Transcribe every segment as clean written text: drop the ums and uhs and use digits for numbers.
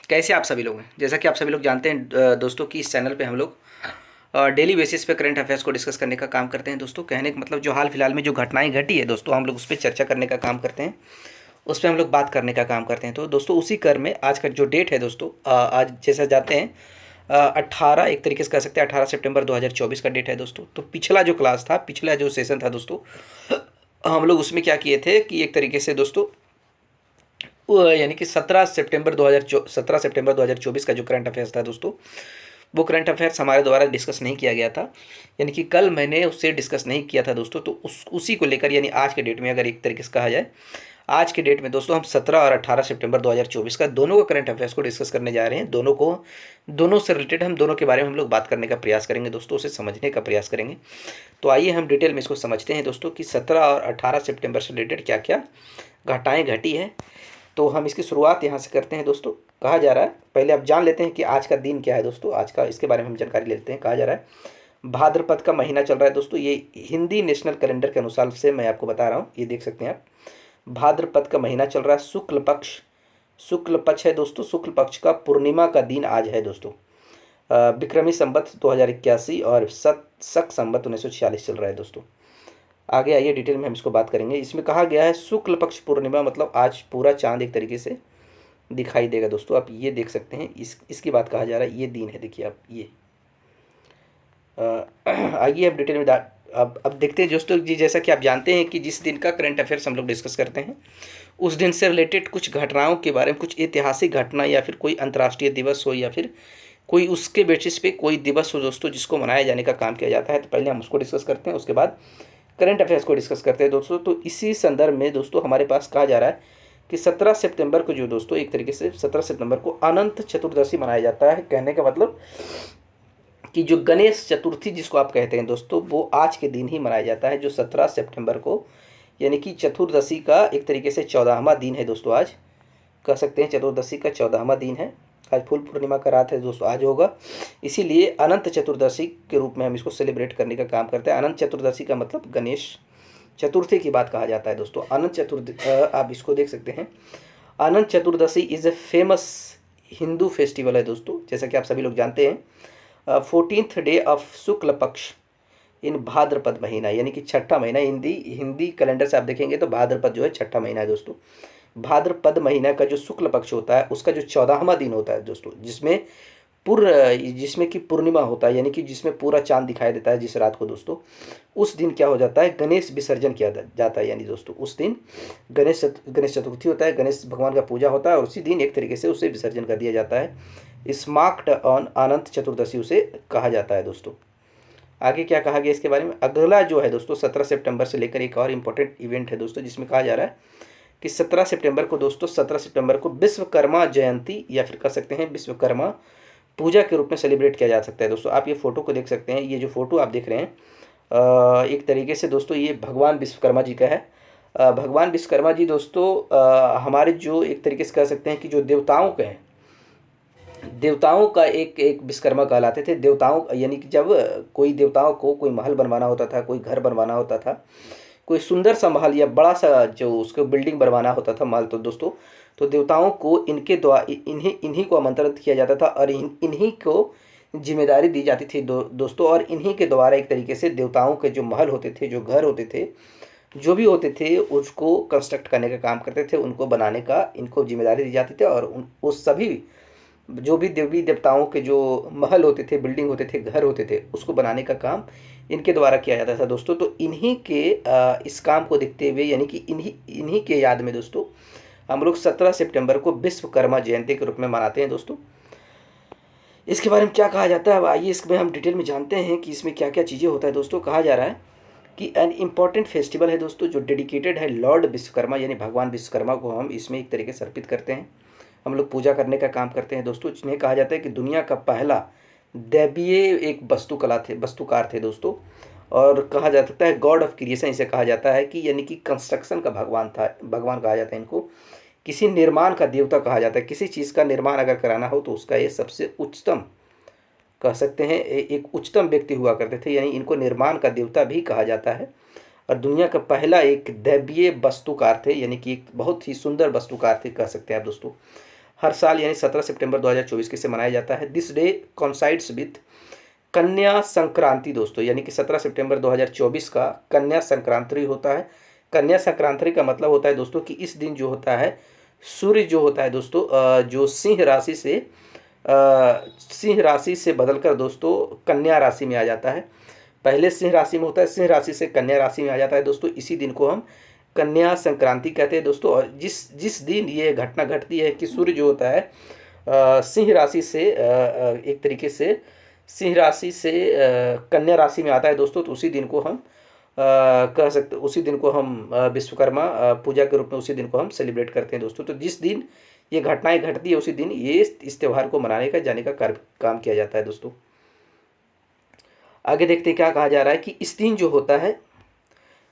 कैसे आप सभी लोग हैं। जैसा कि आप सभी लोग जानते हैं दोस्तों कि इस चैनल पे हम लोग डेली बेसिस पे करंट अफेयर्स को डिस्कस करने का काम करते हैं दोस्तों। कहने का मतलब जो हाल फिलहाल में जो घटनाएं घटी है दोस्तों, हम लोग उस पर चर्चा करने का काम करते हैं, उस पर हम लोग बात करने का काम करते हैं। तो दोस्तों उसी क्रम में आज का जो डेट है दोस्तों, आज जैसा जाते हैं 18, एक तरीके से कह सकते हैं 18 सितंबर 2024 का डेट है दोस्तों। तो पिछला जो क्लास था, पिछला जो सेशन था दोस्तों, हम लोग उसमें क्या किए थे कि एक तरीके से दोस्तों यानी कि 17 सितंबर 2024 का जो करंट अफेयर्स था दोस्तों, वो करंट अफेयर्स हमारे द्वारा डिस्कस नहीं किया गया था। यानी कि कल मैंने उससे डिस्कस नहीं किया था दोस्तों। तो उसी को लेकर यानी आज के डेट में, अगर एक तरीके से कहा जाए, आज के डेट में दोस्तों हम 17 और 18 सितंबर 2024 का दोनों का करंट अफेयर्स को डिस्कस करने जा रहे हैं। दोनों से रिलेटेड हम दोनों के बारे में हम लोग बात करने का प्रयास करेंगे दोस्तों, उसे समझने का प्रयास करेंगे। तो आइए हम डिटेल में इसको समझते हैं दोस्तों कि 17 और 18 सितंबर से रिलेटेड क्या क्या घटनाएँ घटी है। तो हम इसकी शुरुआत यहाँ से करते हैं दोस्तों। कहा जा रहा है, पहले आप जान लेते हैं कि आज का दिन क्या है दोस्तों, आज का इसके बारे में हम जानकारी लेते हैं। कहा जा रहा है भाद्रपद का महीना चल रहा है दोस्तों, ये हिंदी नेशनल कैलेंडर के अनुसार से मैं आपको बता रहा हूँ, ये देख सकते हैं आप। भाद्रपद का महीना चल रहा है, शुक्ल पक्ष है दोस्तों, शुक्ल पक्ष का पूर्णिमा का दिन आज है दोस्तों। विक्रमी संवत 2081 और शक संवत 1946 चल रहा है दोस्तों। आगे आइए डिटेल में हम इसको बात करेंगे। इसमें कहा गया है शुक्ल पक्ष पूर्णिमा, मतलब आज पूरा चांद एक तरीके से दिखाई देगा दोस्तों। आप ये देख सकते हैं, इसकी बात कहा जा रहा है, ये दिन है, देखिए आप ये। आइए अब डिटेल में अब देखते हैं दोस्तों जी। जैसा कि आप जानते हैं कि जिस दिन का करंट अफेयर्स हम लोग डिस्कस करते हैं, उस दिन से रिलेटेड कुछ घटनाओं के बारे में, कुछ ऐतिहासिक घटना या फिर कोई अंतर्राष्ट्रीय दिवस हो या फिर कोई उसके बेसिस पे कोई दिवस हो दोस्तों जिसको मनाया जाने का काम किया जाता है, तो पहले हम उसको डिस्कस करते हैं, उसके बाद करंट अफेयर्स को डिस्कस करते हैं दोस्तों। तो इसी संदर्भ में दोस्तों हमारे पास कहा जा रहा है कि 17 सितंबर को जो दोस्तों, एक तरीके से 17 सितंबर को अनंत चतुर्दशी मनाया जाता है। कहने का मतलब कि जो गणेश चतुर्थी जिसको आप कहते हैं दोस्तों, वो आज के दिन ही मनाया जाता है, जो 17 सितंबर को, यानी कि चतुर्दशी का एक तरीके से 14वां दिन है दोस्तों। आज कह सकते हैं चतुर्दशी का 14वां दिन है। आज फुल पूर्णिमा का रात है दोस्तों, आज होगा, इसीलिए अनंत चतुर्दशी के रूप में हम इसको सेलिब्रेट करने का काम करते हैं। अनंत चतुर्दशी का मतलब गणेश चतुर्थी की बात कहा जाता है दोस्तों। अनंत चतुर्दशी आप इसको देख सकते हैं, Anant Chaturdashi is a famous Hindu festival है दोस्तों, जैसा कि आप सभी लोग जानते हैं। 14th डे ऑफ शुक्ल पक्ष इन भाद्रपद महीना, यानी कि छठा महीना। हिंदी कैलेंडर से आप देखेंगे तो भाद्रपद जो है छठा महीना है दोस्तों। भाद्रपद महीना का जो शुक्ल पक्ष होता है, उसका जो 14वां दिन होता है दोस्तों, जिसमें कि पूर्णिमा होता है, यानी कि जिसमें पूरा चांद दिखाई देता है जिस रात को दोस्तों, उस दिन क्या हो जाता है, गणेश विसर्जन किया जाता है। यानी दोस्तों उस दिन गणेश चतुर्थी होता है, गणेश भगवान का पूजा होता है, और उसी दिन एक तरीके से उसे विसर्जन कर दिया जाता है। स्मार्ट ऑन अनंत चतुर्दशी उसे कहा जाता है दोस्तों। आगे क्या कहा गया इसके बारे में, अगला जो है दोस्तों 17 सितंबर से लेकर एक और इम्पोर्टेंट इवेंट है दोस्तों, जिसमें कहा जा रहा है कि 17 सितंबर को दोस्तों, 17 सितंबर को विश्वकर्मा जयंती या फिर कह सकते हैं विश्वकर्मा पूजा के रूप में सेलिब्रेट किया जा सकता है दोस्तों। आप ये फ़ोटो को देख सकते हैं, ये जो फ़ोटो आप देख रहे हैं एक तरीके से दोस्तों ये भगवान विश्वकर्मा जी का है। भगवान विश्वकर्मा जी दोस्तों हमारे जो एक तरीके से कह सकते हैं कि जो देवताओं के हैं, देवताओं का एक विश्वकर्मा कहलाते थे। देवताओं यानी कि जब कोई देवताओं को कोई महल बनवाना होता था, कोई घर बनवाना होता था, कोई सुंदर सा महल या बड़ा सा जो उसको बिल्डिंग बनवाना होता था महल, तो दोस्तों तो देवताओं को इनके द्वारा इन्हीं को आमंत्रित किया जाता था और इन्हीं को जिम्मेदारी दी जाती थी दोस्तों। और इन्हीं के द्वारा एक तरीके से देवताओं के जो महल होते थे, जो घर होते थे, जो भी होते थे, उसको कंस्ट्रक्ट करने का काम करते थे, उनको बनाने का इनको जिम्मेदारी दी जाती थी। और वो सभी जो भी देवी देवताओं के जो महल होते थे, बिल्डिंग होते थे, घर होते थे, उसको बनाने का काम इनके द्वारा किया जाता था दोस्तों। तो इन्हीं के इस काम को देखते हुए, यानी कि इन्हीं के याद में दोस्तों हम लोग 17 सितंबर को विश्वकर्मा जयंती के रूप में मनाते हैं दोस्तों। इसके बारे में क्या कहा जाता है, अब आइए इसमें हम डिटेल में जानते हैं कि इसमें क्या क्या चीज़ें होता है दोस्तों। कहा जा रहा है कि एन इम्पॉर्टेंट फेस्टिवल है दोस्तों, जो डेडिकेटेड है लॉर्ड विश्वकर्मा, यानी भगवान विश्वकर्मा को हम इसमें एक तरीके से अर्पित करते हैं, हम लोग पूजा करने का काम करते हैं दोस्तों। जिन्हें कहा जाता है कि दुनिया का पहला दैवीय एक वास्तुकार थे दोस्तों, और कहा जा सकता है गॉड ऑफ क्रिएशन इसे कहा जाता है, कि यानी कि कंस्ट्रक्शन का भगवान कहा जाता है इनको, किसी निर्माण का देवता कहा जाता है। किसी चीज़ का निर्माण अगर कराना हो तो उसका ये सबसे उच्चतम कह सकते हैं, एक उच्चतम व्यक्ति हुआ करते थे, यानी इनको निर्माण का देवता भी कहा जाता है। और दुनिया का पहला एक दैवीय वास्तुकार थे, यानी कि एक बहुत ही सुंदर वास्तुकार थे कह सकते हैं आप दोस्तों। हर साल यानी 17 सितंबर 2024 के से मनाया जाता है। दिस डे कॉन्साइड्स विथ कन्या संक्रांति दोस्तों, यानी कि 17 सितंबर 2024 का कन्या संक्रांति होता है। कन्या संक्रांति का मतलब होता है दोस्तों कि इस दिन जो होता है सूर्य जो होता है दोस्तों जो सिंह राशि से बदलकर दोस्तों कन्या राशि में आ जाता है। पहले सिंह राशि में होता है, सिंह राशि से कन्या राशि में आ जाता है दोस्तों। इसी दिन को हम कन्या संक्रांति कहते हैं दोस्तों। और जिस जिस दिन ये घटना घटती है कि सूर्य जो होता है सिंह राशि से एक तरीके से सिंह राशि से कन्या राशि में आता है दोस्तों, तो उसी दिन को हम कह सकते, उसी दिन को हम विश्वकर्मा पूजा के रूप में उसी दिन को हम सेलिब्रेट करते हैं दोस्तों। तो जिस दिन ये घटनाएं घटती है उसी दिन ये इस त्यौहार को मनाने का जाने का काम किया जाता है दोस्तों। आगे देखते हैं क्या कहा जा रहा है कि इस दिन जो होता है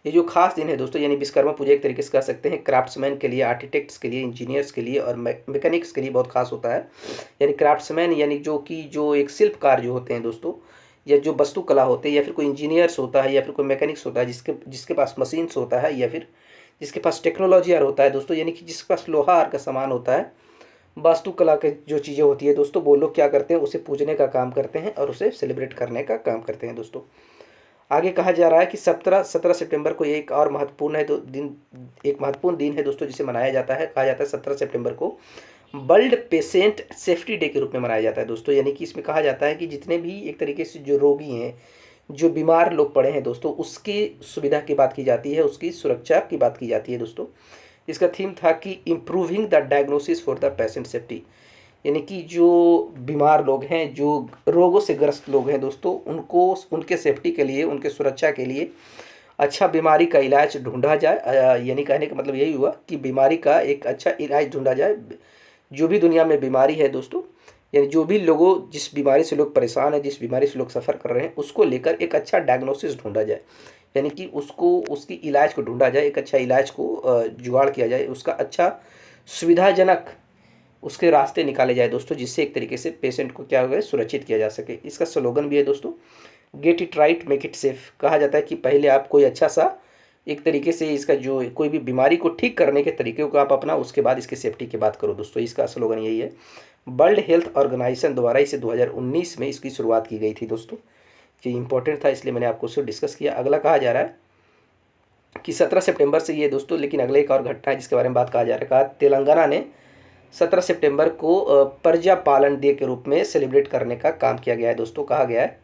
ये जो खास दिन है दोस्तों, यानी विश्वकर्मा पूजा एक तरीके से कह सकते हैं क्राफ्ट्समैन के लिए, आर्किटेक्ट्स के लिए, इंजीनियर्स के लिए और मैकेनिक्स के लिए बहुत खास होता है। यानी क्राफ्ट्समैन यानी जो एक शिल्पकार जो होते हैं दोस्तों, या जो वस्तुकला होते हैं, या फिर कोई इंजीनियर्स होता है, या फिर कोई मैकेनिक्स होता है जिसके पास मशीन्स होता है, या फिर जिसके पास टेक्नोलॉजी होता है दोस्तों, यानी कि जिसके पास लोहा का सामान होता है, वास्तुकला के जो चीज़ें होती है दोस्तों, वो लोग क्या करते हैं उसे पूजने का काम करते हैं और उसे सेलिब्रेट करने का काम करते हैं दोस्तों। आगे कहा जा रहा है कि 17 सितंबर को एक और महत्वपूर्ण है एक महत्वपूर्ण दिन है दोस्तों जिसे मनाया जाता है। कहा जाता है 17 सितंबर को वर्ल्ड पेशेंट सेफ्टी डे के रूप में मनाया जाता है दोस्तों। यानी कि इसमें कहा जाता है कि जितने भी एक तरीके से जो रोगी हैं, जो बीमार लोग पड़े हैं दोस्तों, उसकी सुविधा की बात की जाती है, उसकी सुरक्षा की बात की जाती है दोस्तों। इसका थीम था कि improving the diagnosis for the patient safety, यानी कि जो बीमार लोग हैं, जो रोगों से ग्रस्त लोग हैं दोस्तों, उनको उनके सेफ्टी के लिए, उनके सुरक्षा के लिए अच्छा बीमारी का इलाज ढूंढा जाए। यानी कहने का मतलब यही हुआ कि बीमारी का एक अच्छा इलाज ढूंढा जाए। जो भी दुनिया में बीमारी है दोस्तों, यानी जो भी लोगों जिस बीमारी से लोग परेशान हैं, जिस बीमारी से लोग सफ़र कर रहे हैं, उसको लेकर एक अच्छा डायग्नोसिस ढूंढा जाए, यानी कि उसकी इलाज को ढूंढा जाए, एक अच्छा इलाज को जुगाड़ किया जाए, उसका अच्छा सुविधाजनक उसके रास्ते निकाले जाए दोस्तों, जिससे एक तरीके से पेशेंट को क्या हो सुरक्षित किया जा सके। इसका स्लोगन भी है दोस्तों, get it right make it safe. कहा जाता है कि पहले आप कोई अच्छा सा एक तरीके से इसका जो कोई भी बीमारी को ठीक करने के तरीके को आप अपना, उसके बाद इसकी सेफ्टी की बात करो दोस्तों। इसका स्लोगन यही है। वर्ल्ड हेल्थ ऑर्गेनाइजेशन द्वारा इसे 2019 में इसकी शुरुआत की गई थी दोस्तों। ये इंपॉर्टेंट था इसलिए मैंने आपको उसको डिस्कस किया। अगला कहा जा रहा है कि 17 सितंबर से ये दोस्तों, लेकिन अगले एक और घटना है जिसके बारे में बात कहा जा रहा है। कहा तेलंगाना ने 17 सितंबर को प्रजा पालन डे के रूप में सेलिब्रेट करने का काम किया गया है दोस्तों। कहा गया है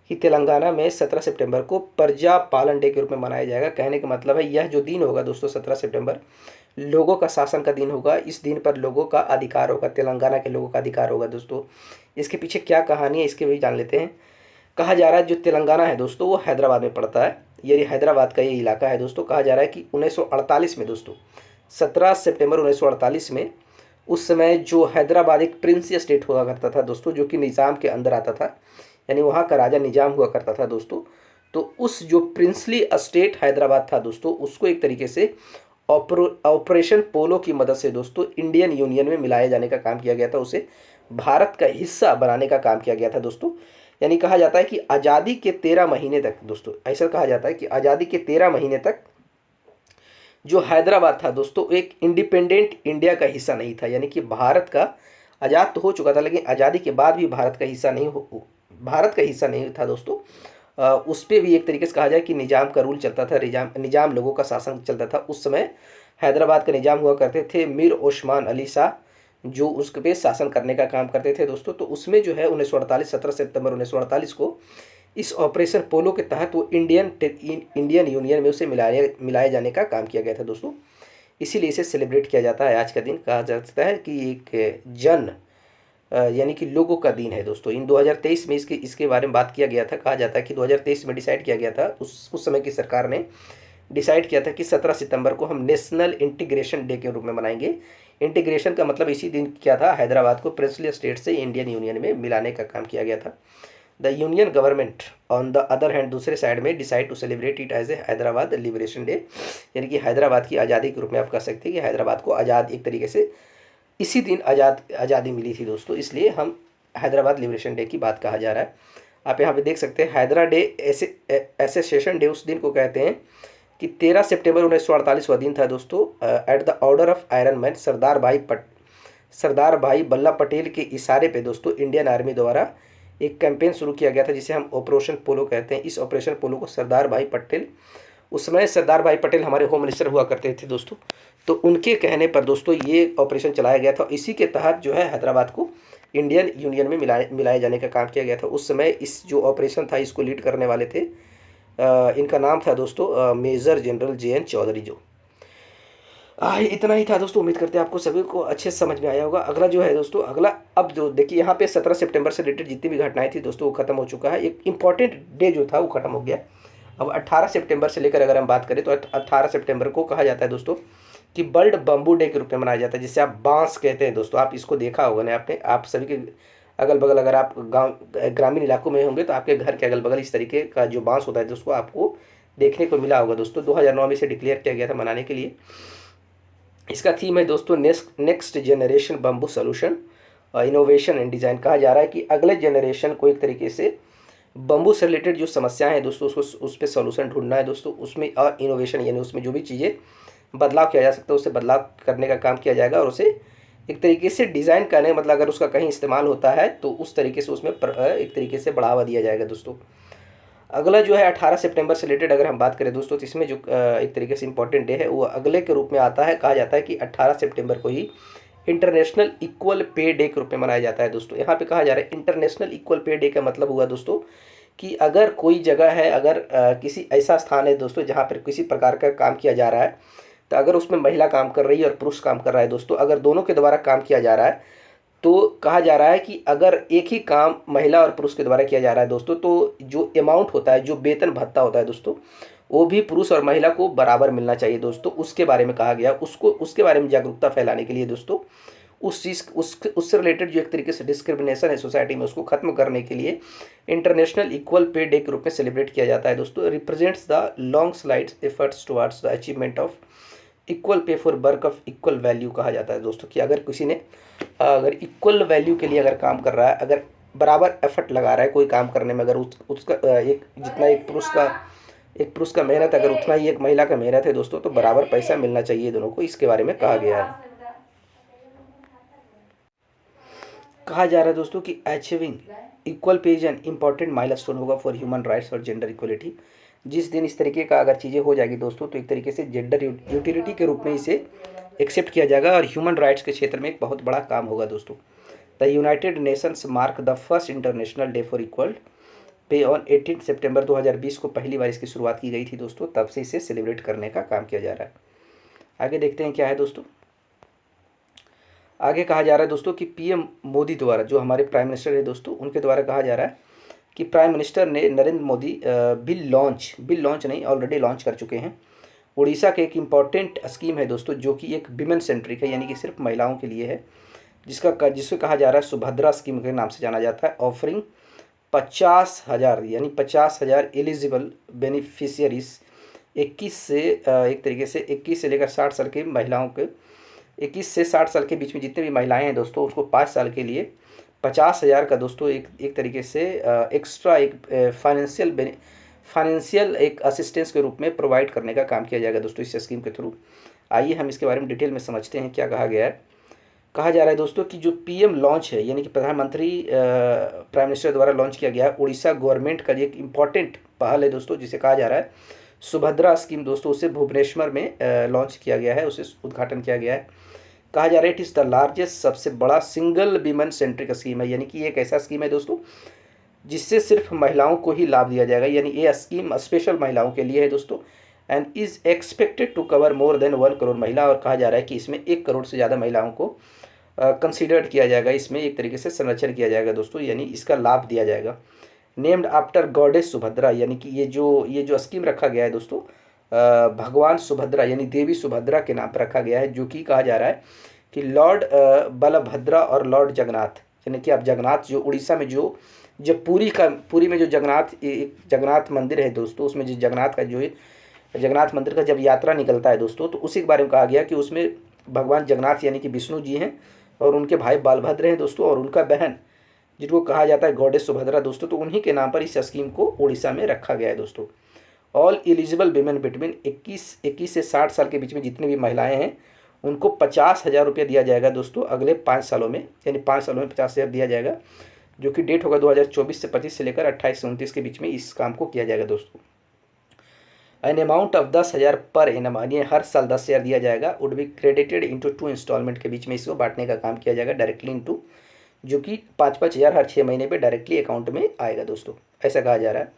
कि तेलंगाना में 17 सितंबर को प्रजा पालन डे के रूप में मनाया जाएगा। कहने का मतलब है यह जो दिन होगा दोस्तों 17 सितंबर, लोगों का शासन का दिन होगा। इस दिन पर लोगों का अधिकार होगा, तेलंगाना के लोगों का अधिकार होगा दोस्तों। इसके पीछे क्या कहानी है इसके भी जान लेते हैं। कहा जा रहा है जो तेलंगाना है दोस्तों वो हैदराबाद में पड़ता है, यानी हैदराबाद का ये इलाका है दोस्तों। कहा जा रहा है कि 1948 में दोस्तों, 17 सितंबर 1948 में, उस समय जो हैदराबाद एक प्रिंसी स्टेट हुआ करता था दोस्तों, जो कि निज़ाम के अंदर आता था, यानी वहाँ का राजा निजाम हुआ करता था दोस्तों। तो उस जो प्रिंसली स्टेट हैदराबाद था दोस्तों, उसको एक तरीके से ऑपरेशन पोलो की मदद से दोस्तों इंडियन यूनियन में मिलाए जाने का काम किया गया था, उसे भारत का हिस्सा बनाने का काम किया गया था दोस्तों। यानी कहा जाता है कि आज़ादी के 13 महीने तक दोस्तों, ऐसा कहा जाता है कि आज़ादी के 13 महीने तक जो हैदराबाद था दोस्तों एक इंडिपेंडेंट इंडिया का हिस्सा नहीं था। यानी कि भारत का आज़ाद तो हो चुका था, लेकिन आज़ादी के बाद भी भारत का हिस्सा नहीं था दोस्तों। उस पर भी एक तरीके से कहा जाए कि निज़ाम का रूल चलता था, निज़ाम लोगों का शासन चलता था। उस समय हैदराबाद का निज़ाम हुआ करते थे मीर ओस्मान अली शाह, जो उस पे शासन करने का काम करते थे दोस्तों। तो उसमें जो है 1948 17 सितंबर 1948 को इस ऑपरेशन पोलो के तहत वो इंडियन यूनियन में उसे मिलाए जाने का काम किया गया था दोस्तों। इसीलिए इसे सेलिब्रेट किया जाता है आज का दिन। कहा जाता है कि एक यानी कि लोगों का दिन है दोस्तों। इन 2023 में इसके बारे में बात किया गया था। कहा जाता है कि 2023 में डिसाइड किया गया था, उस समय की सरकार ने डिसाइड किया था कि 17 सितंबर को हम नेशनल इंटीग्रेशन डे के रूप में मनाएंगे। इंटीग्रेशन का मतलब इसी दिन क्या था, हैदराबाद को प्रिंसली स्टेट से इंडियन यूनियन में मिलाने का काम किया गया था। The union government on the other hand, दूसरे साइड में, decide to celebrate it as a Hyderabad liberation day, यानी कि हैदराबाद की आज़ादी के रूप में आप कह सकते हैं कि हैदराबाद को आज़ाद एक तरीके से इसी दिन आज़ादी मिली थी दोस्तों, इसलिए हम हैदराबाद लिबरेशन डे की बात कहा जा रहा है। आप यहाँ पे देख सकते हैं हैदरा डे एसोसिएशन डे उस दिन को कहते हैं कि 13 सितंबर 1948 वह दिन था दोस्तों। At the order of iron man, Sardar Bhai Vallabh Patel के इशारे पे दोस्तों इंडियन आर्मी द्वारा एक कैंपेन शुरू किया गया था जिसे हम ऑपरेशन पोलो कहते हैं। इस ऑपरेशन पोलो को सरदार भाई पटेल, उस समय सरदार भाई पटेल हमारे होम मिनिस्टर हुआ करते थे दोस्तों, तो उनके कहने पर दोस्तों ये ऑपरेशन चलाया गया था। इसी के तहत जो है हैदराबाद को इंडियन यूनियन में मिलाए जाने का काम किया गया था। उस समय इस जो ऑपरेशन था इसको लीड करने वाले थे, इनका नाम था दोस्तों मेजर जनरल JN चौधरी। जो इतना ही था दोस्तों। उम्मीद करते हैं आपको सभी को अच्छे से समझ में आया होगा। अगला जो है दोस्तों, अगला अब जो देखिए यहाँ पे 17 सितंबर से रिलेटेड जितनी भी घटनाएं थी दोस्तों वो खत्म हो चुका है। एक इंपॉर्टेंट डे जो था वो खत्म हो गया। अब 18 सितंबर से लेकर अगर हम बात करें तो 18 सितंबर को कहा जाता है दोस्तों कि वर्ल्ड बम्बू डे के रूप में मनाया जाता है, जिसे आप बांस कहते हैं दोस्तों। आप इसको देखा होगा ना आपने, आप सभी के अगल बगल, अगर आप गाँव ग्रामीण इलाकों में होंगे तो आपके घर के अगल बगल इस तरीके का जो बांस होता है दोस्तों आपको देखने को मिला होगा दोस्तों। 2009 में इसे डिक्लेयर किया गया था मनाने के लिए। इसका थीम है दोस्तों next generation bamboo solution innovation and design. कहा जा रहा है कि अगले जनरेशन को एक तरीके से बम्बू से रिलेटेड जो समस्याएं हैं दोस्तों उसको उस पर सोल्यूशन ढूंढना है दोस्तों। उसमें और इनोवेशन यानी उसमें जो भी चीज़ें बदलाव किया जा सकता है उससे बदलाव करने का काम किया जाएगा और उसे एक तरीके से डिज़ाइन करने, मतलब अगर उसका कहीं इस्तेमाल होता है तो उस तरीके से उसमें एक तरीके से बढ़ावा दिया जाएगा दोस्तों। अगला जो है 18 सितंबर से रिलेटेड अगर हम बात करें दोस्तों तो इसमें जो एक तरीके से इंपॉर्टेंट डे है वो अगले के रूप में आता है। कहा जाता है कि 18 सितंबर को ही इंटरनेशनल इक्वल पे डे के रूप में मनाया जाता है दोस्तों। यहाँ पे कहा जा रहा है इंटरनेशनल इक्वल पे डे का मतलब हुआ दोस्तों कि अगर कोई जगह है, अगर किसी ऐसा स्थान है दोस्तों जहाँ पर किसी प्रकार का काम किया जा रहा है, तो अगर उसमें महिला काम कर रही है और पुरुष काम कर रहा है दोस्तों, अगर दोनों के द्वारा काम किया जा रहा है तो कहा जा रहा है कि अगर एक ही काम महिला और पुरुष के द्वारा किया जा रहा है दोस्तों तो जो अमाउंट होता है, जो वेतन भत्ता होता है दोस्तों, वो भी पुरुष और महिला को बराबर मिलना चाहिए दोस्तों। उसके बारे में कहा गया, उसके बारे में जागरूकता फैलाने के लिए दोस्तों उस चीज़ उससे रिलेटेड जो एक तरीके से डिस्क्रिमिनेशन है सोसाइटी में उसको खत्म करने के लिए इंटरनेशनल इक्वल पे डे के रूप में सेलिब्रेट किया जाता है दोस्तों। Represents the long slides efforts towards the achievement of equal pay for work of equal value. कहा जाता है दोस्तों कि अगर किसी ने अगर इक्वल वैल्यू के लिए अगर काम कर रहा है, अगर बराबर एफर्ट लगा रहा है कोई काम करने में, अगर उसका एक जितना एक पुरुष का मेहनत अगर उतना ही एक महिला का मेहनत है दोस्तों तो बराबर पैसा मिलना चाहिए दोनों को, इसके बारे में कहा गया है। कहा जा रहा है दोस्तों कि achieving equal pay is an important milestone होगा फॉर ह्यूमन राइट्स और जेंडर इक्वलिटी। जिस दिन इस तरीके का अगर चीज़ें हो जाएगी दोस्तों तो एक तरीके से जेंडर यूटिलिटी के रूप में इसे एक्सेप्ट किया जाएगा और ह्यूमन राइट्स के क्षेत्र में एक बहुत बड़ा काम होगा दोस्तों। The United Nations mark the first international day for equal pay on 18 सितंबर 2020 को पहली बार इसकी शुरुआत की गई थी दोस्तों। तब से इसे सेलिब्रेट करने का काम किया जा रहा है। आगे देखते हैं क्या है दोस्तों। आगे कहा जा रहा है दोस्तों कि PM मोदी द्वारा, जो हमारे प्राइम मिनिस्टर है दोस्तों, उनके द्वारा कहा जा रहा है कि प्राइम मिनिस्टर ने नरेंद्र मोदी बिल लॉन्च नहीं ऑलरेडी लॉन्च कर चुके हैं। उड़ीसा के एक इम्पॉर्टेंट स्कीम है दोस्तों जो कि एक विमेन सेंट्रिक है, यानी कि सिर्फ महिलाओं के लिए है, जिसको कहा जा रहा है सुभद्रा स्कीम के नाम से जाना जाता है। ऑफरिंग 50,000 यानी 50,000 एलिजिबल बेनिफिशियरीज 21 से लेकर 60 साल की महिलाओं के 21 से 60 साल के बीच में जितने भी महिलाएं हैं दोस्तों उसको 5 साल के लिए 50,000 का दोस्तों एक तरीके से एक्स्ट्रा एक फाइनेंशियल एक असिस्टेंस के रूप में प्रोवाइड करने का काम किया जाएगा दोस्तों इस स्कीम के थ्रू। आइए हम इसके बारे में डिटेल में समझते हैं क्या कहा गया है। कहा जा रहा है दोस्तों कि जो PM लॉन्च है, यानी कि प्रधानमंत्री प्राइम मिनिस्टर द्वारा लॉन्च किया गया है, उड़ीसा गवर्नमेंट का एक इम्पॉर्टेंट पहल है दोस्तों जिसे कहा जा रहा है सुभद्रा स्कीम दोस्तों। उसे भुवनेश्वर में लॉन्च किया गया है, उसे उद्घाटन किया गया है। कहा जा रहा है इट इज़ द लार्जेस्ट, सबसे बड़ा सिंगल विमेन सेंट्रिक स्कीम है, यानी कि एक ऐसा स्कीम है दोस्तों जिससे सिर्फ महिलाओं को ही लाभ दिया जाएगा, यानी ये स्कीम स्पेशल महिलाओं के लिए है दोस्तों। And is expected to cover more than 1 crore महिला, और कहा जा रहा है कि इसमें 1 करोड़ से ज़्यादा महिलाओं को कंसिडर्ड किया जाएगा, इसमें एक तरीके से संरक्षण किया जाएगा दोस्तों, यानी इसका लाभ दिया जाएगा। नेम्ड आफ्टर गॉडेस सुभद्रा, यानी कि ये जो स्कीम रखा गया है दोस्तों भगवान सुभद्रा यानी देवी सुभद्रा के नाम पर रखा गया है, जो कि कहा जा रहा है कि लॉर्ड बलभद्रा और लॉर्ड जगन्नाथ, यानी कि आप जगन्नाथ जो उड़ीसा में जो पुरी में जो जगन्नाथ मंदिर है दोस्तों, उसमें जो जगन्नाथ मंदिर का जब यात्रा निकलता है दोस्तों तो उसी के बारे में कहा गया कि उसमें भगवान जगन्नाथ यानी कि विष्णु जी हैं और उनके भाई बलभद्र हैं दोस्तों, और उनका बहन जिनको कहा जाता है गॉडेस सुभद्रा दोस्तों, तो उन्हीं के नाम पर इस स्कीम को उड़ीसा में रखा गया है दोस्तों। ऑल एलिजिबल विमेन बिटवीन 21 से 60 साल के बीच में जितनी भी महिलाएं हैं उनको 50,000 रुपया दिया जाएगा दोस्तों अगले 5 सालों में, यानी 5 सालों में 50,000 दिया जाएगा, जो कि डेट होगा 2024 से 25 से लेकर 28 से 29 के बीच में इस काम को किया जाएगा दोस्तों। An amount of 10,000 per annum, यानी हर साल 10,000 दिया जाएगा, would be credited into 2 instalment के बीच में इसको बांटने का काम किया जाएगा डायरेक्टली इंटू, जो कि 5,000 हर 6 महीने पे डायरेक्टली अकाउंट में आएगा दोस्तों, ऐसा कहा जा रहा है।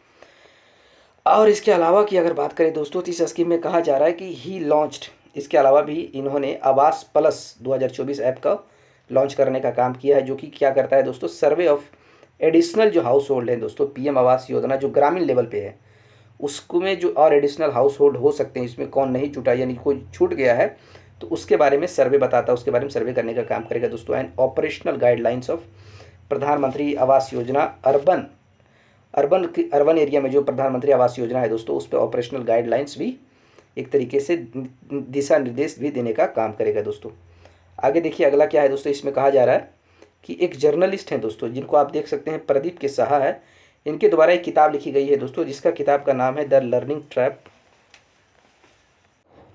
और इसके अलावा की अगर बात करें दोस्तों, तो इस स्कीम में कहा जा रहा है कि ही लॉन्च्ड, इसके अलावा भी इन्होंने आवास प्लस 2024 ऐप का लॉन्च करने का काम किया है, जो कि क्या करता है दोस्तों, सर्वे ऑफ एडिशनल जो हाउस होल्ड है दोस्तों, पीएम आवास योजना जो ग्रामीण लेवल पे है उसको में जो और एडिशनल हाउस होल्ड हो सकते हैं, इसमें कौन नहीं छूटा यानी कोई छूट गया है तो उसके बारे में सर्वे बताता है, उसके बारे में सर्वे करने का काम करेगा दोस्तों। एंड ऑपरेशनल गाइडलाइंस ऑफ प्रधानमंत्री आवास योजना अर्बन एरिया में जो प्रधानमंत्री आवास योजना है दोस्तों, उस पर ऑपरेशनल गाइडलाइंस भी एक तरीके से दिशा निर्देश भी देने का काम करेगा दोस्तों। आगे देखिए अगला क्या है दोस्तों, इसमें कहा जा रहा है कि एक जर्नलिस्ट हैं दोस्तों, जिनको आप देख सकते हैं प्रदीप के साहा है, इनके द्वारा एक किताब लिखी गई है दोस्तों, जिसका किताब का नाम है द लर्निंग ट्रैप।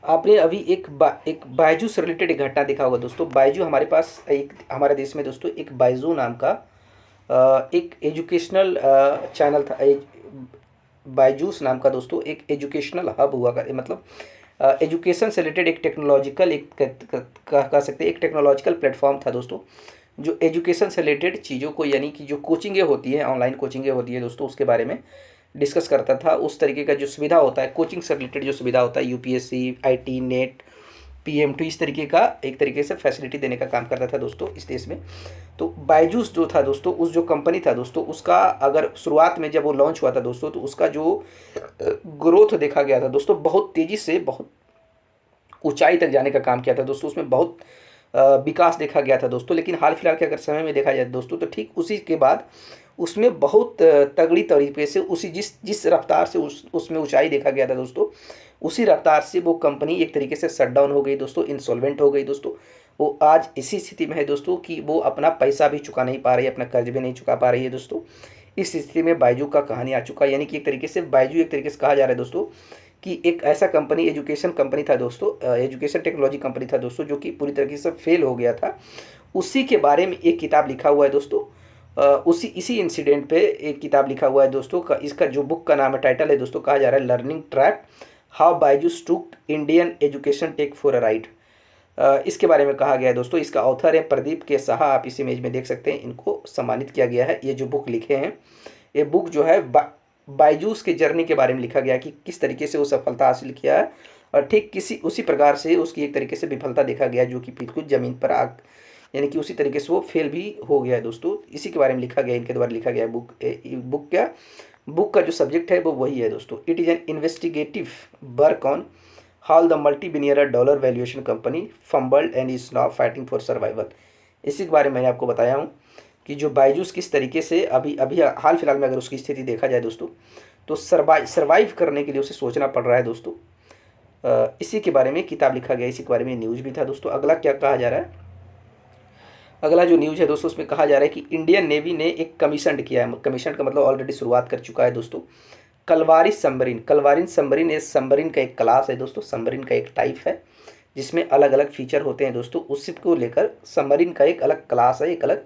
आपने अभी एक बायजू से रिलेटेड एक घटना देखा होगा दोस्तों। बायजू हमारे पास एक, हमारे देश में दोस्तों एक बायजू नाम का एक एजुकेशनल चैनल था, बायजूस नाम का दोस्तों एक एजुकेशनल हब हुआ कर, मतलब एजुकेशन से रिलेटेड एक टेक्नोलॉजिकल एक कह सकते हैं एक टेक्नोलॉजिकल प्लेटफॉर्म था दोस्तों, जो एजुकेशन से रिलेटेड चीज़ों को, यानी कि जो कोचिंगें होती हैं, ऑनलाइन कोचिंगें होती है दोस्तों, उसके बारे में डिस्कस करता था। उस तरीके का जो सुविधा होता है कोचिंग से रिलेटेड, जो सुविधा होता है यूपीएससी, आईटी, नेट, पीएम2, इस तरीके का एक तरीके से फैसिलिटी देने का काम करता था दोस्तों इस देश में। तो बायजूस जो था दोस्तों, उस जो कंपनी था दोस्तों, उसका अगर शुरुआत में जब वो लॉन्च हुआ था दोस्तों, तो उसका जो ग्रोथ देखा गया था दोस्तों, बहुत तेज़ी से बहुत ऊंचाई तक जाने का काम किया था दोस्तों, उसमें बहुत विकास देखा गया था दोस्तों। लेकिन हाल फिलहाल के अगर समय में देखा जाए दोस्तों, तो ठीक उसी के बाद उसमें बहुत तगड़ी तरीके से उसी जिस रफ्तार से उसमें ऊंचाई देखा गया था दोस्तों, उसी रफ्तार से वो कंपनी एक तरीके से शट डाउन हो गई दोस्तों, इंसॉल्वेंट हो गई दोस्तों। वो आज इसी स्थिति में है दोस्तों कि वो अपना पैसा भी चुका नहीं पा रही है, अपना कर्ज भी नहीं चुका पा रही है दोस्तों। इस स्थिति में बायजू का कहानी आ चुका है, यानी कि एक तरीके से बायजू एक तरीके से कहा जा रहा है दोस्तों कि एक ऐसा कंपनी, एजुकेशन कंपनी था दोस्तों, एजुकेशन टेक्नोलॉजी कंपनी था दोस्तों, जो कि पूरी तरीके से फेल हो गया था। उसी के बारे में एक किताब लिखा हुआ है दोस्तों, इसी इंसिडेंट पे एक किताब लिखा हुआ है दोस्तों का, इसका जो बुक का नाम है, टाइटल है दोस्तों, कहा जा रहा है learning trap, how Byju's took Indian education tech for a ride. इसके बारे में कहा गया है दोस्तों। इसका ऑथर है प्रदीप के साहा, आप इस इमेज में देख सकते हैं, इनको सम्मानित किया गया है। ये जो बुक लिखे हैं, ये बुक जो है बायजूस के जर्नी के बारे में लिखा गया कि किस तरीके से वो सफलता हासिल किया है, और ठीक उसी प्रकार से उसकी एक तरीके से विफलता देखा गया, जो कि बिल्कुल ज़मीन पर आग, यानी कि उसी तरीके से वो फेल भी हो गया है दोस्तों। इसी के बारे में लिखा गया, इनके द्वारा लिखा गया बुक का जो सब्जेक्ट है वो वही है दोस्तों। It is an investigative work on how the $multi-billion valuation company fumbled and is now fighting for survival. इसी के बारे में मैंने आपको बताया हूँ कि जो बायजूस किस तरीके से अभी हाल फिलहाल में अगर उसकी स्थिति देखा जाए दोस्तों, तो सर्वाइव करने के लिए उसे सोचना पड़ रहा है दोस्तों। इसी के बारे में किताब लिखा गया, इसी के बारे में न्यूज़ भी था दोस्तों। अगला क्या कहा जा रहा है, अगला जो न्यूज़ है दोस्तों, उसमें कहा जा रहा है कि इंडियन नेवी ने एक कमीशन किया है। कमीशन का मतलब ऑलरेडी शुरुआत कर चुका है दोस्तों। कलवारिस सबमरीन ये सबमरीन का एक क्लास है दोस्तों, सबमरीन का एक टाइप है जिसमें अलग अलग फीचर होते हैं दोस्तों। उसी को लेकर सबमरीन का एक अलग क्लास है, एक अलग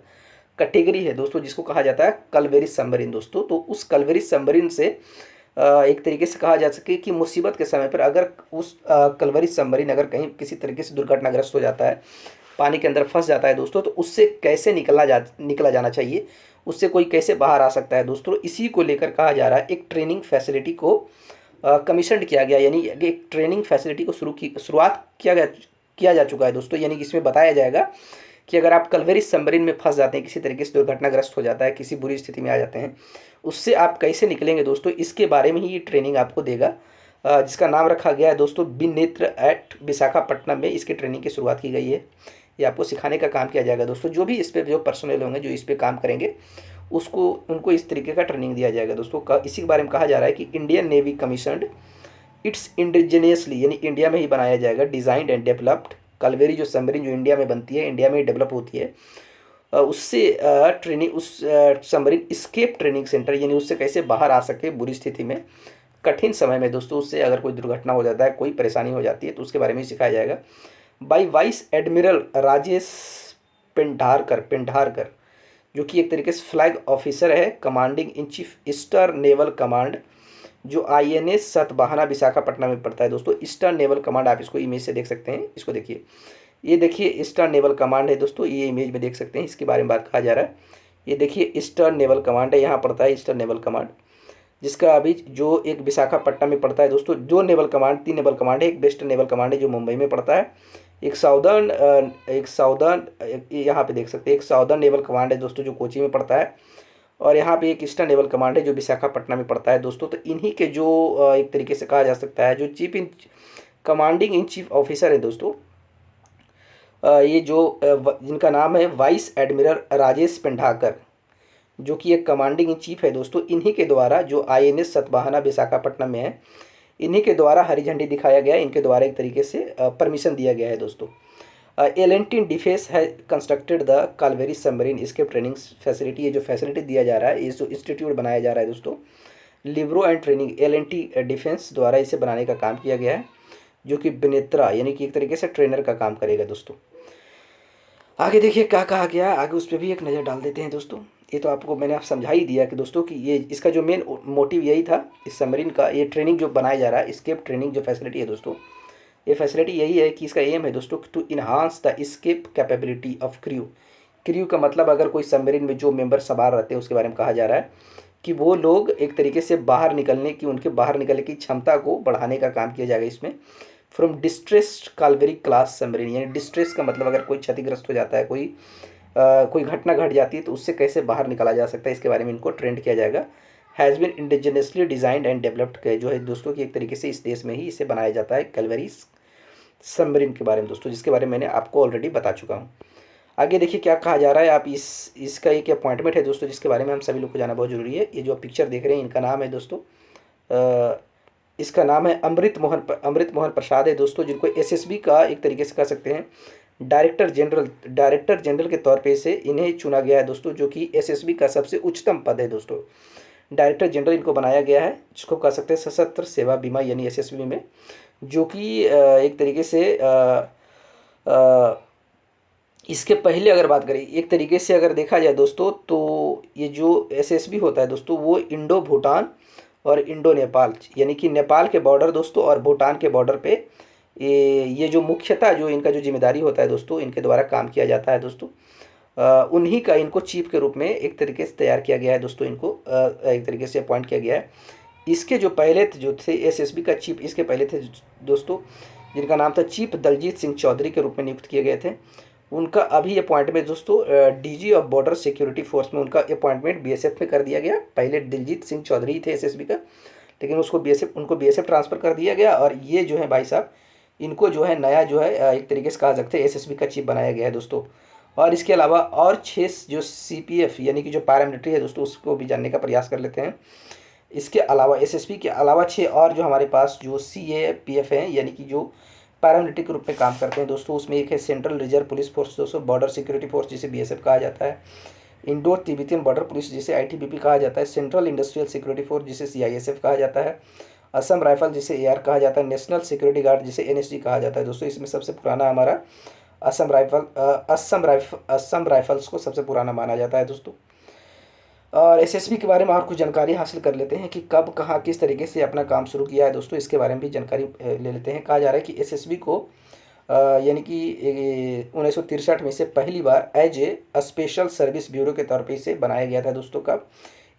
कैटेगरी है दोस्तों, जिसको कहा जाता है कलवेरिस सबमरीन दोस्तों। तो उस कलवेरिस सबमरीन से एक तरीके से कहा जा सके कि मुसीबत के समय पर अगर उस कलवेरिस सबमरीन अगर कहीं किसी तरीके से दुर्घटनाग्रस्त हो जाता है, पानी के अंदर फंस जाता है दोस्तों, तो उससे कैसे निकला जाना चाहिए, उससे कोई कैसे बाहर आ सकता है दोस्तों। इसी को लेकर कहा जा रहा है एक ट्रेनिंग फैसिलिटी को कमीशन किया गया, यानी एक ट्रेनिंग फैसिलिटी को शुरुआत किया जा चुका है दोस्तों। यानी कि इसमें बताया जाएगा कि अगर आप कलवेरिस सबमरीन में फंस जाते हैं, किसी तरीके से दुर्घटनाग्रस्त हो जाता है, किसी बुरी स्थिति में आ जाते हैं, उससे आप कैसे निकलेंगे दोस्तों, इसके बारे में ही ये ट्रेनिंग आपको देगा, जिसका नाम रखा गया है दोस्तों बिनेत्र एट विशाखापट्टनम में इसकी ट्रेनिंग की शुरुआत की गई है। ये आपको सिखाने का काम किया जाएगा दोस्तों। जो भी इस पर जो पर्सनल होंगे, जो इस पर काम करेंगे, उनको इस तरीके का ट्रेनिंग दिया जाएगा दोस्तों। इसी के बारे में कहा जा रहा है कि Indian navy commissioned it's indigenously, यानी इंडिया में ही बनाया जाएगा, डिज़ाइंड एंड डेवलप्ड कलवेरी जो सबमरीन जो इंडिया में बनती है, इंडिया में ही डेवलप होती है, उससे ट्रेनिंग, उस सबमरीन स्केप ट्रेनिंग सेंटर, यानी उससे कैसे बाहर आ सके बुरी स्थिति में, कठिन समय में दोस्तों, उससे अगर कोई दुर्घटना हो जाता है, कोई परेशानी हो जाती है, तो उसके बारे में ही सिखाया जाएगा। By vice admiral Rajesh Pendharkar, जो कि एक तरीके से फ्लैग ऑफिसर है, commanding in chief eastern naval command, जो आईएनएस सतबाहना विशाखापट्टनम में पड़ता है दोस्तों। ईस्टर्न नेवल कमांड, आप इसको इमेज से देख सकते हैं, इसको देखिए, ये देखिए ईस्टर्न नेवल कमांड है दोस्तों, ये इमेज में देख सकते हैं, इसके बारे में बात कहा जा रहा है। ये देखिए ईस्टर्न नेवल कमांड है, यहाँ पड़ता है ईस्टर्न नेवल कमांड, जिसका अभी जो एक विशाखापट्टनम में पड़ता है दोस्तों। दो नेवल कमांड, तीन नेवल कमांड है, एक वेस्टर्न नेवल कमांड है जो मुंबई में पड़ता है, यहाँ पे देख सकते हैं एक साउदर्न नेवल कमांड है दोस्तों जो कोची में पड़ता है, और यहाँ पे एक ईस्टर्न नेवल कमांड है जो विशाखापट्टनम में पड़ता है दोस्तों। तो इन्हीं के जो एक तरीके से कहा जा सकता है जो कमांडिंग इन चीफ ऑफिसर है दोस्तों, ये जो जिनका नाम है वाइस एडमिरल राजेश पेंढारकर, जो कि एक कमांडिंग इन चीफ है दोस्तों। इन्हीं के द्वारा जो आईएनएस सतबाहना विशाखापट्टनम में है, इन्हीं के द्वारा हरी झंडी दिखाया गया है, इनके द्वारा एक तरीके से परमिशन दिया गया है दोस्तों। एल&टी डिफेंस है कंस्ट्रक्टेड द कालवेरी सबमरीन इसके ट्रेनिंग फैसिलिटी, ये जो फैसिलिटी दिया जा रहा है, ये जो इंस्टीट्यूट बनाया जा रहा है दोस्तों, Libre and training, L&T defence द्वारा इसे बनाने का काम किया गया है, जो कि बिनेत्रा यानी कि एक तरीके से ट्रेनर का काम करेगा दोस्तों। आगे देखिए क्या कहा गया, आगे उस पर भी एक नज़र डाल देते हैं दोस्तों। ये तो आपको मैंने आप समझा ही दिया कि दोस्तों कि ये इसका जो मेन मोटिव यही था इस सबमरीन का, ये ट्रेनिंग जो बनाया जा रहा है, स्केप ट्रेनिंग जो फैसिलिटी है दोस्तों, ये फैसिलिटी यही है कि इसका एम है दोस्तों to enhance the escape capability of crew का मतलब अगर कोई सबमरीन में जो मेंबर सवार रहते हैं उसके बारे में कहा जा रहा है कि वो लोग एक तरीके से उनके बाहर निकलने की क्षमता को बढ़ाने का काम किया जाएगा इसमें। From distressed Kalvari class submarine, यानी डिस्ट्रेस का मतलब अगर कोई क्षतिग्रस्त हो जाता है, कोई घटना घट जाती है तो उससे कैसे बाहर निकाला जा सकता है, इसके बारे में इनको ट्रेंड किया जाएगा। Has been indigenously designed and developed, जो है दोस्तों कि एक तरीके से इस देश में ही इसे बनाया जाता है कालवेरी सबमरीन के बारे में दोस्तों, जिसके बारे में मैंने आपको ऑलरेडी बता चुका हूँ। आगे देखिए क्या कहा जा रहा है, आप इसका एक अपॉइंटमेंट है दोस्तों जिसके बारे में हम सभी लोग को जाना बहुत जरूरी है। ये जो आप पिक्चर देख रहे हैं इनका नाम है दोस्तों, इसका नाम है अमृत मोहन प्रसाद है दोस्तों, जिनको एसएसबी का एक तरीके से कह सकते हैं डायरेक्टर जनरल के तौर पे से इन्हें चुना गया है दोस्तों, जो कि एसएसबी का सबसे उच्चतम पद है दोस्तों। डायरेक्टर जनरल इनको बनाया गया है, जिसको कह सकते हैं सशस्त्र सेवा बीमा यानी एसएसबी में, जो कि एक तरीके से इसके पहले अगर बात करें एक तरीके से अगर देखा जाए दोस्तों, तो ये जो एसएसबी होता है दोस्तों वो इंडो भूटान और इंडो नेपाल यानी कि नेपाल के बॉर्डर दोस्तों और भूटान के बॉर्डर पे ये जो मुख्यतः जो इनका जो जिम्मेदारी होता है दोस्तों, इनके द्वारा काम किया जाता है दोस्तों। उन्हीं का इनको चीफ के रूप में एक तरीके से तैयार किया गया है दोस्तों, इनको एक तरीके से अपॉइंट किया गया है। इसके जो पहले जो थे एसएसबी का चीफ, इसके पहले थे दोस्तों जिनका नाम था चीफ दलजीत सिंह चौधरी के रूप में नियुक्त किए गए थे। उनका अभी अपॉइंटमेंट दोस्तों DG of border security force में उनका अपॉइंटमेंट बीएसएफ में कर दिया गया। पहले दिलजीत सिंह चौधरी थे एसएसबी का, लेकिन उनको बीएसएफ ट्रांसफ़र कर दिया गया, और ये जो है भाई साहब इनको जो है नया जो है एक तरीके से कहा सकते हैं एसएसबी का चीफ बनाया गया है दोस्तों। और इसके अलावा और 6 जो सीपीएफ यानी कि जो पैरामिलिट्री है दोस्तों, उसको भी जानने का प्रयास कर लेते हैं। इसके अलावा एसएसबी के अलावा 6 और जो हमारे पास जो सीएपीएफ हैं यानी कि जो पैरामिलिट्री के रूप में काम करते हैं दोस्तों, उसमें एक है सेंट्रल रिजर्व पुलिस फोर्स दोस्तों, बॉर्डर सिक्योरिटी फोर्स जिसे बीएसएफ कहा जाता है, इंडो तिब्बतियन बॉर्डर पुलिस जिसे आईटीबीपी कहा जाता है, सेंट्रल इंडस्ट्रियल सिक्योरिटी फोर्स जिसे सीआईएसएफ कहा जाता है, असम राइफल जिसे एआर कहा जाता है, नेशनल सिक्योरिटी गार्ड जिसे एनएसजी कहा जाता है दोस्तों। इसमें सबसे पुराना हमारा असम राइफल्स को सबसे पुराना माना जाता है दोस्तों। और एसएसबी के बारे में और कुछ जानकारी हासिल कर लेते हैं कि कब कहाँ किस तरीके से अपना काम शुरू किया है दोस्तों, इसके बारे में भी जानकारी ले लेते हैं। कहा जा रहा है कि एसएसबी को यानी कि 1963 में से पहली बार as a special service bureau के तौर पे इसे बनाया गया था दोस्तों। कब?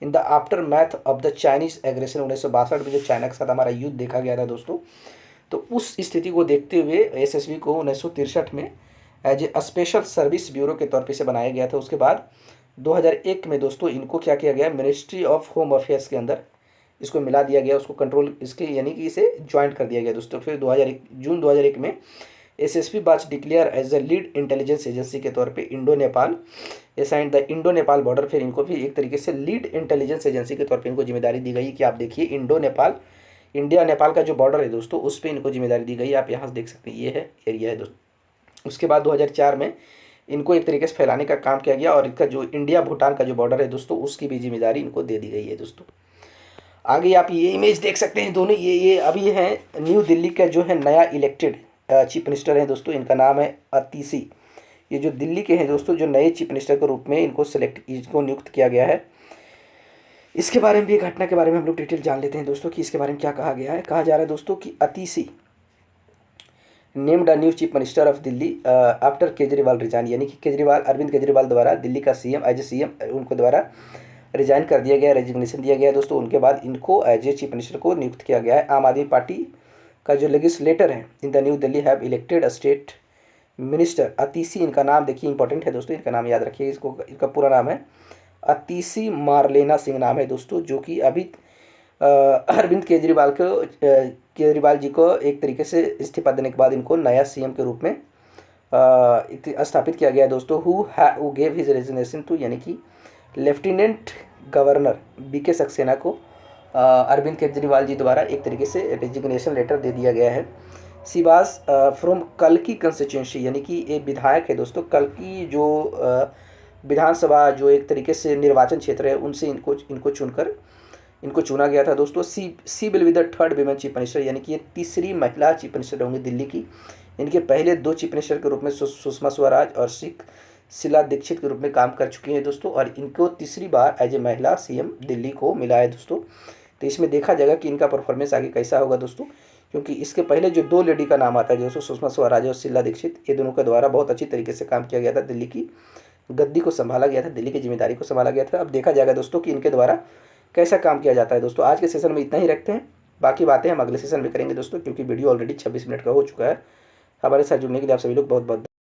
In the aftermath of the Chinese aggression, 1962 में जो चाइना के साथ हमारा युद्ध देखा गया था दोस्तों, तो उस स्थिति को देखते हुए एसएसबी को 1963 में as a special service bureau के तौर पे इसे बनाया गया था। उसके बाद 2001 में दोस्तों इनको क्या किया गया, मिनिस्ट्री ऑफ होम अफेयर्स के अंदर इसको मिला दिया गया, उसको कंट्रोल इसके यानी कि इसे ज्वाइंट कर दिया गया दोस्तों। फिर जून 2001 में SSB was declared as the lead intelligence agency के तौर पे Indo Nepal assigned the Indo Nepal border. फिर इनको भी एक तरीके से लीड इंटेलिजेंस एजेंसी के तौर पे इनको जिम्मेदारी दी गई कि आप देखिए इंडो नेपाल, इंडिया नेपाल का जो बॉर्डर है दोस्तों उस पर इनको जिम्मेदारी दी गई। आप यहाँ से देख सकते हैं, ये है एरिया है दोस्तों। उसके बाद 2004 में इनको एक तरीके से फैलाने का काम किया गया, और इनका जो इंडिया भूटान का जो बॉर्डर है दोस्तों उसकी भी जिम्मेदारी इनको दे दी गई है दोस्तों। आगे आप ये इमेज देख सकते हैं दोनों, ये अभी है न्यू दिल्ली का जो है नया इलेक्टेड चीफ मिनिस्टर हैं दोस्तों, इनका नाम है अतीसी। ये जो दिल्ली के हैं दोस्तों, जो नए चीफ मिनिस्टर के रूप में इनको नियुक्त किया गया है। इसके बारे में भी, घटना के बारे में हम लोग डिटेल जान लेते हैं दोस्तों कि इसके बारे में क्या कहा गया है। कहा जा रहा है दोस्तों कि Atishi named a new chief minister of Delhi after Kejriwal resign, यानी कि अरविंद केजरीवाल द्वारा दिल्ली का सीएम, एज ए सीएम उनको द्वारा रिजाइन कर दिया गया, रेजिग्नेशन दिया गया दोस्तों। उनके बाद इनको एज ए चीफ मिनिस्टर को नियुक्त किया गया है। आम आदमी पार्टी का जो लेजिस्लेटर है in the new Delhi have elected a state minister Atishi. इनका नाम देखिए इंपॉर्टेंट है दोस्तों, इनका नाम याद रखिए। इनका पूरा नाम है अतीसी मारलेना सिंह नाम है दोस्तों, जो कि अभी अरविंद केजरीवाल जी को एक तरीके से इस्तीफा देने के बाद इनको नया सीएम के रूप में स्थापित किया गया है दोस्तों। Who gave his resignation to, यानी कि लेफ्टिनेंट गवर्नर बीके सक्सेना को अरविंद केजरीवाल जी द्वारा एक तरीके से रेजिग्नेशन लेटर दे दिया गया है। सिवास फ्रॉम कल्की कंस्टिट्यूंसी, यानी कि एक विधायक है दोस्तों, कल्की जो विधानसभा जो एक तरीके से निर्वाचन क्षेत्र है, उनसे इनको चुना गया था दोस्तों। She will be the third women chief minister, यानी कि ये तीसरी महिला चीफ मिनिस्टर होंगी दिल्ली की। इनके पहले 2 चीफ मिनिस्टर के रूप में सुषमा स्वराज और शीला दीक्षित के रूप में काम कर चुकी हैं दोस्तों, और इनको तीसरी बार एज ए महिला सीएम दिल्ली को मिला है दोस्तों। तो इसमें देखा जाएगा कि इनका परफॉर्मेंस आगे कैसा होगा दोस्तों, क्योंकि इसके पहले जो 2 लेडी का नाम आता है दोस्तों, सुषमा स्वराज और शीला दीक्षित, ये दोनों के द्वारा बहुत अच्छी तरीके से काम किया गया था, दिल्ली की गद्दी को संभाला गया था, दिल्ली की जिम्मेदारी को संभाला गया था। अब देखा जाएगा दोस्तों कि इनके द्वारा कैसा काम किया जाता है दोस्तों। आज के सेशन में इतना ही रखते हैं, बाकी बातें हम अगले सेशन में करेंगे दोस्तों, क्योंकि वीडियो ऑलरेडी 26 मिनट का हो चुका है। हमारे साथ जुड़ने के लिए आप सभी लोग बहुत बहुत